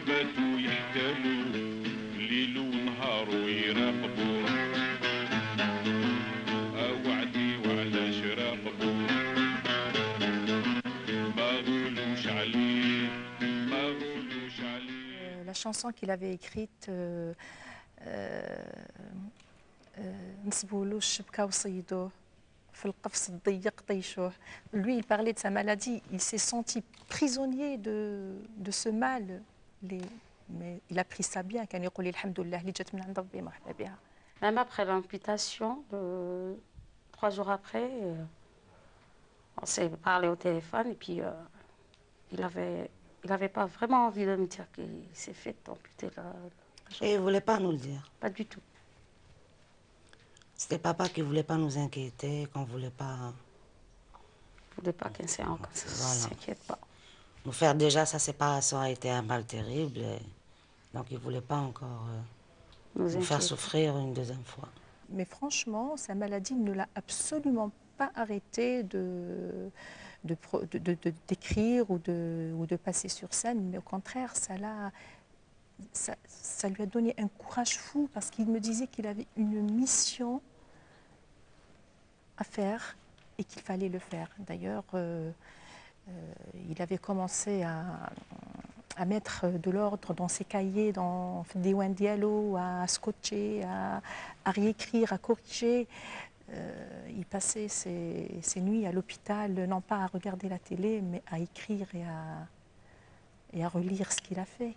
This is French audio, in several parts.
باتوا يحتالوا ليل ونهار ويراقبوا وعدي وعلاش راقبوا ما غفلوش عليه ما غفلوش عليه. La chanson qu'il avait écrite نسبولو الشبكة وصيدوه في القفص الضيق طيشوه. Lui, il parlait de sa maladie. Il s'est senti prisonnier de ce mal. Mais il a pris ça bien. كان يقول الحمد لله اللي جات من عند ربي مرحبا بها. Même après l'amputation, 3 jours après, on s'est parlé au téléphone et puis il avait pas vraiment envie de me dire qu'il s'est fait amputer la jambe. Et il ne voulait pas nous le dire? Pas du tout. C'était papa qui ne voulait pas nous inquiéter, qu'on ne voulait pas... Il ne voulait pas qu'on s'inquiète pas. Nous faire déjà sa séparation a été un mal terrible. Donc il ne voulait pas encore nous faire souffrir une deuxième fois. Mais franchement, sa maladie ne l'a absolument pas arrêté d'écrire ou de passer sur scène. Mais au contraire, ça lui a donné un courage fou parce qu'il me disait qu'il avait une mission à faire et qu'il fallait le faire. D'ailleurs, il avait commencé à mettre de l'ordre dans ses cahiers, dans des Diallo, à scotcher, à réécrire, à corriger. Il passait ses nuits à l'hôpital, non pas à regarder la télé, mais à écrire et à relire ce qu'il a fait.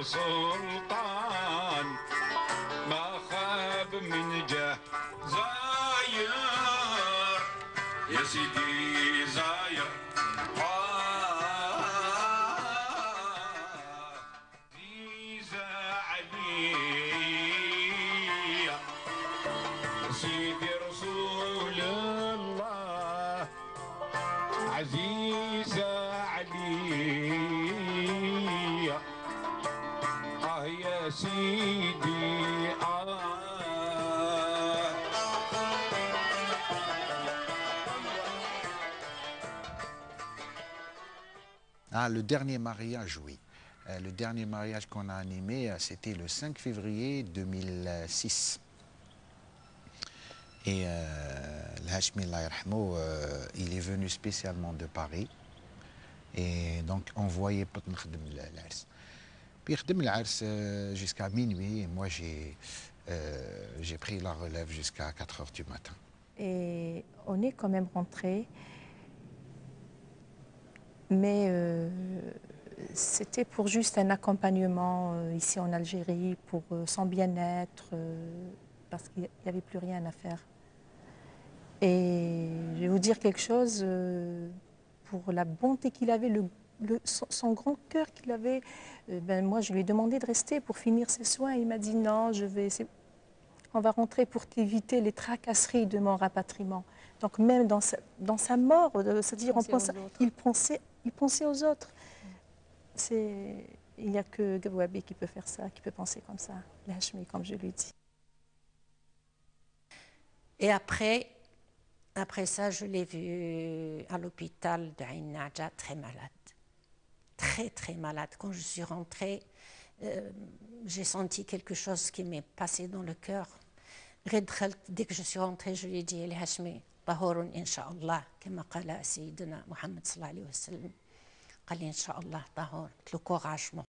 سلطان ما خاب من جاه زاير يا سيدي زاير عزيز علي سيدي رسول الله عزيز علي Ah, le dernier mariage, oui. Le dernier mariage qu'on a animé, c'était le 5 février 2006. Et l'Hashmi, il est venu spécialement de Paris. Et donc, on voyait pas de l'Ars. Puis, jusqu'à minuit, et moi, j'ai pris la relève jusqu'à 4 h du matin. Et on est quand même rentré, mais c'était pour juste un accompagnement ici en Algérie, pour son bien-être, parce qu'il n'y avait plus rien à faire. Et je vais vous dire quelque chose, pour la bonté qu'il avait, son grand cœur qu'il avait, moi je lui ai demandé de rester pour finir ses soins. Il m'a dit non, on va rentrer pour t'éviter les tracasseries de mon rapatriement. Donc même dans sa mort, c'est-à-dire il pensait aux autres. Il n'y a que Gawabé qui peut faire ça, qui peut penser comme ça, l'Hashmi, comme je lui dis. Et après ça, je l'ai vu à l'hôpital d'Ain Nadja, très malade. Très, très malade. Quand je suis rentrée, j'ai senti quelque chose qui m'est passé dans le cœur. Dès que je suis rentrée, je lui ai dit, Hashmi, طهور إن شاء الله كما قال سيدنا محمد صلى الله عليه وسلم قال لي إن شاء الله طهور. Le courage.